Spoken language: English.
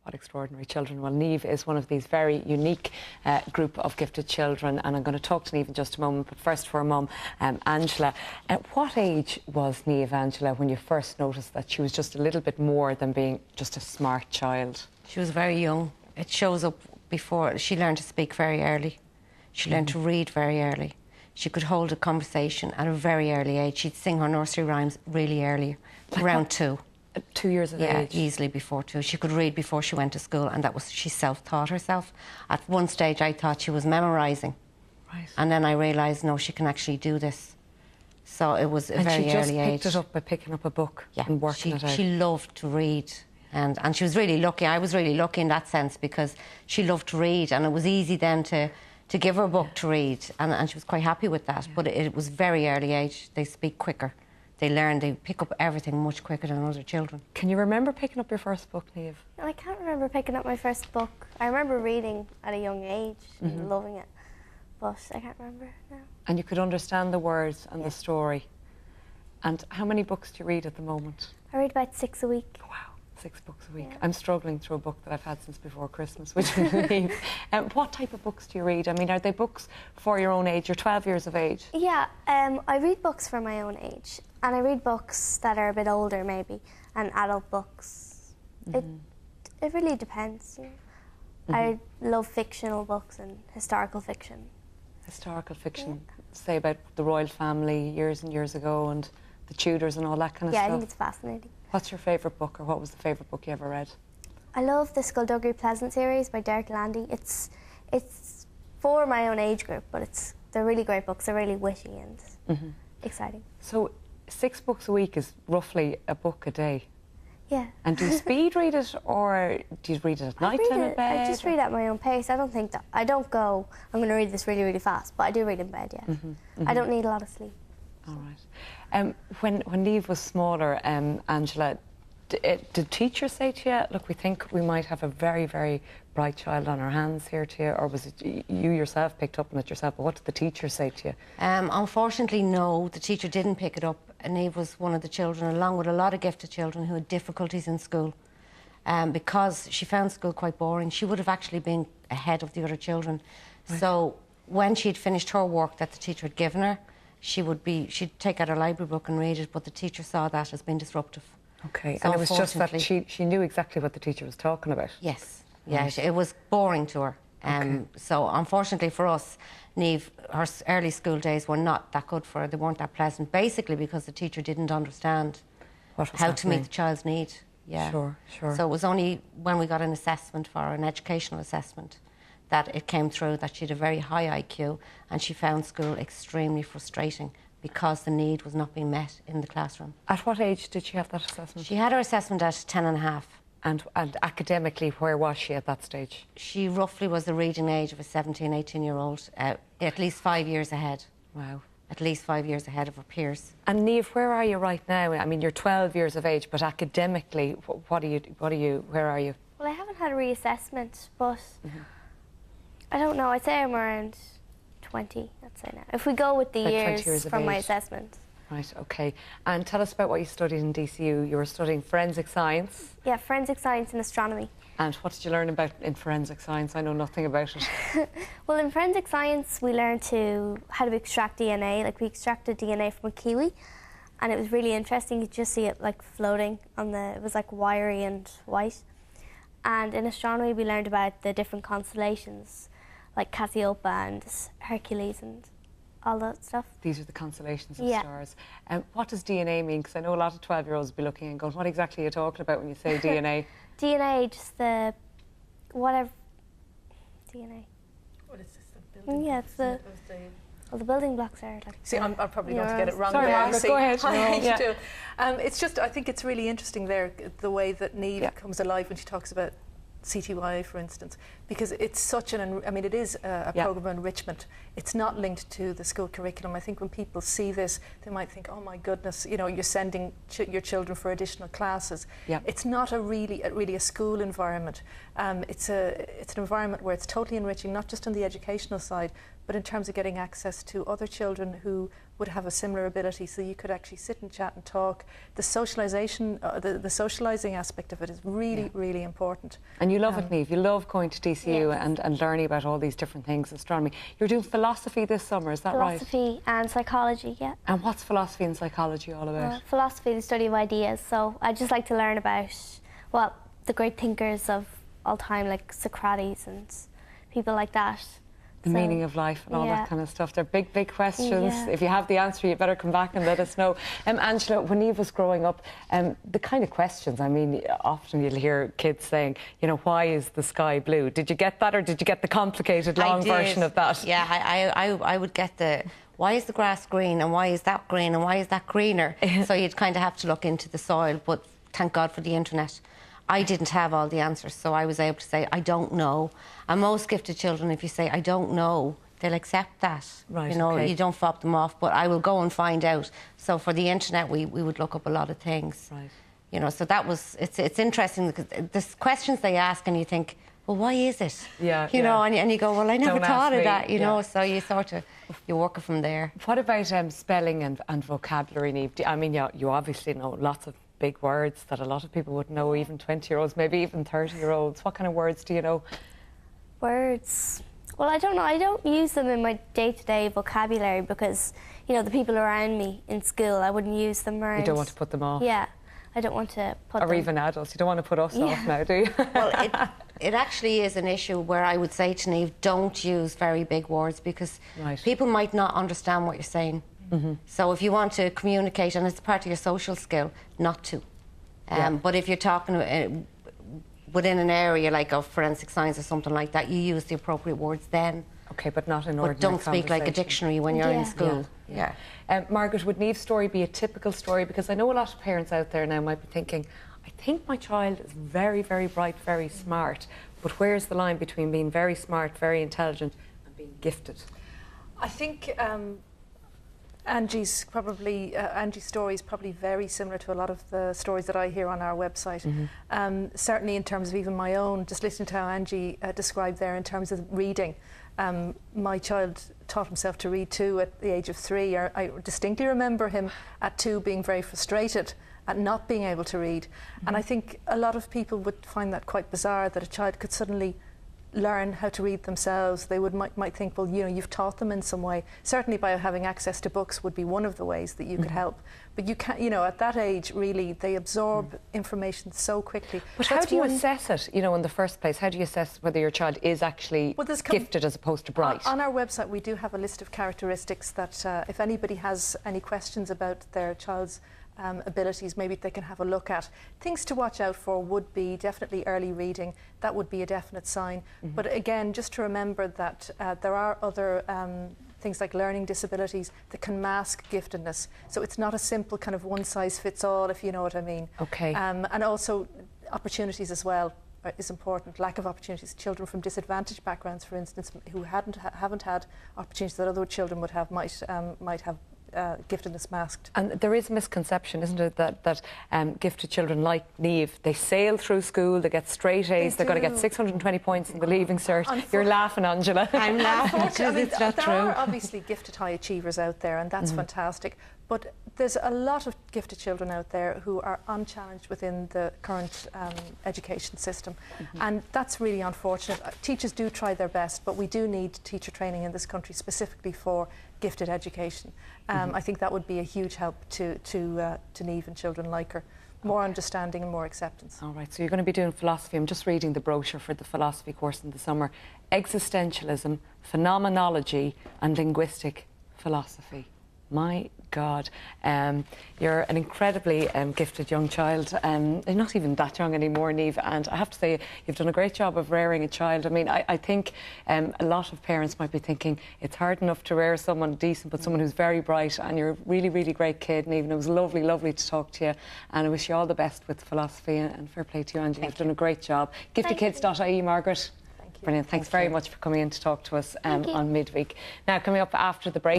What extraordinary children. Well, Niamh is one of these very unique group of gifted children, and I'm going to talk to Niamh in just a moment, but first for her mum, Angela. At what age was Niamh, Angela, when you first noticed that she was just a little bit more than being just a smart child? She was very young. It shows up before. She learned to speak very early. She learned to read very early. She could hold a conversation at a very early age. She'd sing her nursery rhymes really early, around 2. 2 years of age? Yeah, easily before 2. She could read before she went to school, and that was, she self-taught herself. At one stage, I thought she was memorising. Right. And then I realised, no, she can actually do this. So it was a very early age. And she just picked it up by picking up a book and working it out? She loved to read. And she was really lucky. I was really lucky in that sense, because she loved to read, and it was easy then to give her a book to read, and she was quite happy with that. But it was very early age. They speak quicker. They learn, they pick up everything much quicker than other children. Can you remember picking up your first book, Niamh? I can't remember picking up my first book. I remember reading at a young age and loving it, but I can't remember now. And you could understand the words and the story. And how many books do you read at the moment? I read about 6 a week. Wow. 6 books a week. Yeah. I'm struggling through a book that I've had since before Christmas, which is Niamh. What type of books do you read? I mean, are they books for your own age? You're 12 years of age. Yeah, I read books for my own age, and I read books that are a bit older, maybe, and adult books. It really depends. You know? I love fictional books and historical fiction. Historical fiction, say about the royal family years and years ago, and the Tudors and all that kind of stuff. Yeah, I think it's fascinating. What's your favourite book, or what was the favourite book you ever read? I love the Skullduggery Pleasant series by Derek Landy. It's for my own age group, but they're really great books. They're really witty and exciting. So 6 books a week is roughly a book a day? Yeah. And do you speed read it, or do you read it at night time in bed? I just read at my own pace. I don't go, I'm going to read this really, really fast, but I do read in bed, yeah. I don't need a lot of sleep. All right. When Niamh was smaller, Angela, did teachers say to you, look, we think we might have a very, very bright child on our hands here to you, or was it you yourself picked up on it yourself? But what did the teachers say to you? Unfortunately, no, the teacher didn't pick it up. Niamh was one of the children, along with a lot of gifted children, who had difficulties in school. Because she found school quite boring. She would have actually been ahead of the other children. Right. So when she'd finished her work that the teacher had given her, she'd take out her library book and read it, but the teacher saw that as being disruptive. Okay, so and it was just that she knew exactly what the teacher was talking about? Yes, yeah, it was boring to her. So unfortunately for us, Niamh, her early school days were not that good for her. They weren't that pleasant, basically because the teacher didn't understand how to meet the child's need. Yeah. Sure. So it was only when we got an assessment for her, an educational assessment, that it came through that she had a very high IQ, and she found school extremely frustrating because the need was not being met in the classroom. At what age did she have that assessment? She had her assessment at 10 and a half. And academically, where was she at that stage? She roughly was the reading age of a 17, 18-year-old, at least 5 years ahead. Wow. At least 5 years ahead of her peers. And Niamh, where are you right now? I mean, you're 12 years of age, but academically, where are you? Well, I haven't had a reassessment, but I don't know. I'd say I'm around 20, I'd say now. If we go with the years from my assessment. Right, OK. And tell us about what you studied in DCU. You were studying forensic science. Yeah, forensic science and astronomy. And what did you learn about in forensic science? I know nothing about it. Well, in forensic science, we learned how to extract DNA. Like, we extracted DNA from a kiwi, and it was really interesting. You could just see it, like, floating on it was, like, wiry and white. And in astronomy, we learned about the different constellations, like Cassiopeia and Hercules and all that stuff. These are the constellations of stars. What does DNA mean? Because I know a lot of 12-year-olds will be looking and going, what exactly are you talking about when you say DNA? DNA, just the... whatever... DNA. What is this, the building? Yeah, it's the... Well, the building blocks are like... See, I'm probably going to get it wrong. Sorry, Margaret, go ahead. It's just, I think it's really interesting there, the way that Niamh comes alive when she talks about CTY, for instance, because it's such it is a programme of enrichment. It's not linked to the school curriculum. I think when people see this, they might think, oh my goodness, you know, you're sending your children for additional classes. It's not really a school environment. It's an environment where it's totally enriching, not just on the educational side, but in terms of getting access to other children who would have a similar ability, so you could actually sit and chat and talk. The socialisation, the socialising aspect of it is really, really important. And you love it, Niamh. You love going to DCU and learning about all these different things, astronomy. You're doing philosophy this summer, is that right? Philosophy and psychology, yeah. And what's philosophy and psychology all about? Philosophy, the study of ideas. So I just like to learn about, well, the great thinkers of all time, like Socrates and people like that. The meaning of life and all that kind of stuff. They're big, big questions. If you have the answer, you better come back and let us know. Angela, when Niamh was growing up, the kind of questions, I mean, often you'll hear kids saying, you know, why is the sky blue? Did you get that, or did you get the complicated long version of that? Yeah, I would get the, why is the grass green, and why is that green, and why is that greener? So you'd kind of have to look into the soil, but thank God for the internet. I didn't have all the answers, so I was able to say, I don't know. And most gifted children, if you say, I don't know, they'll accept that. Right, you know, you don't fob them off, but I will go and find out. So for the internet, we would look up a lot of things. Right. You know, so that was, it's interesting, because there's questions they ask and you think, well, why is it? Yeah, you know, and you go, well, I never thought of that, you know, so you sort of, you work it from there. What about spelling and vocabulary, Niamh? I mean, you obviously know lots of big words that a lot of people would know, even 20-year-olds, maybe even 30-year-olds. What kind of words do you know? Words? Well, I don't know. I don't use them in my day-to-day vocabulary because, you know, the people around me in school, I wouldn't use them around. You don't want to put them off? Yeah. I don't want to put them... Or even adults. You don't want to put us off now, do you? Well, it actually is an issue where I would say to Niamh, don't use very big words, because people might not understand what you're saying. So if you want to communicate, and it's part of your social skill, not to. But if you're talking within an area like of forensic science or something like that, you use the appropriate words then. Okay, but not in ordinary But don't speak like a dictionary when you're in school. Margaret, would Niamh's story be a typical story? Because I know a lot of parents out there now might be thinking, I think my child is very, very bright, very smart, but where's the line between being very smart, very intelligent, and being gifted? I think Angie's story is probably very similar to a lot of the stories that I hear on our website. Certainly in terms of even my own, just listening to how Angie described there in terms of reading. My child taught himself to read too at the age of 3. I distinctly remember him at 2 being very frustrated at not being able to read. And I think a lot of people would find that quite bizarre, that a child could suddenly learn how to read themselves. They might think, well, you know, you've taught them in some way. Certainly by having access to books would be one of the ways that you could help. But you can't, you know, at that age, really, they absorb information so quickly. But how do you assess it, you know, in the first place? How do you assess whether your child is actually gifted as opposed to bright? On our website, we do have a list of characteristics that if anybody has any questions about their child's abilities, maybe they can have a look at. Things to watch out for would be definitely early reading. That would be a definite sign. But again, just to remember that there are other things like learning disabilities that can mask giftedness. So it's not a simple kind of one-size-fits-all, if you know what I mean. Okay. And also opportunities as well is important. Lack of opportunities. Children from disadvantaged backgrounds, for instance, who haven't had opportunities that other children would have, might have giftedness masked. And there is a misconception, isn't it, that gifted children like Niamh, they sail through school, they get straight A's, they're going to get 620 points in the Leaving Cert. You're laughing, Angela. I'm laughing because it's not true. There are obviously gifted high achievers out there, and that's fantastic. But there's a lot of gifted children out there who are unchallenged within the current education system. And that's really unfortunate. Teachers do try their best, but we do need teacher training in this country specifically for gifted education. I think that would be a huge help to Niamh and children like her. More understanding and more acceptance. All right, so you're going to be doing philosophy. I'm just reading the brochure for the philosophy course in the summer. Existentialism, phenomenology and linguistic philosophy. My God, you're an incredibly gifted young child. You're not even that young anymore, Niamh, and I have to say you've done a great job of rearing a child. I mean, I think a lot of parents might be thinking it's hard enough to rear someone decent, but someone who's very bright, and you're a really, really great kid, Niamh, and it was lovely, lovely to talk to you, and I wish you all the best with philosophy, and fair play to you, Angie. You've done a great job. Giftedkids.ie, Margaret. Brilliant. Thanks very much for coming in to talk to us on Midweek. Now, coming up after the break.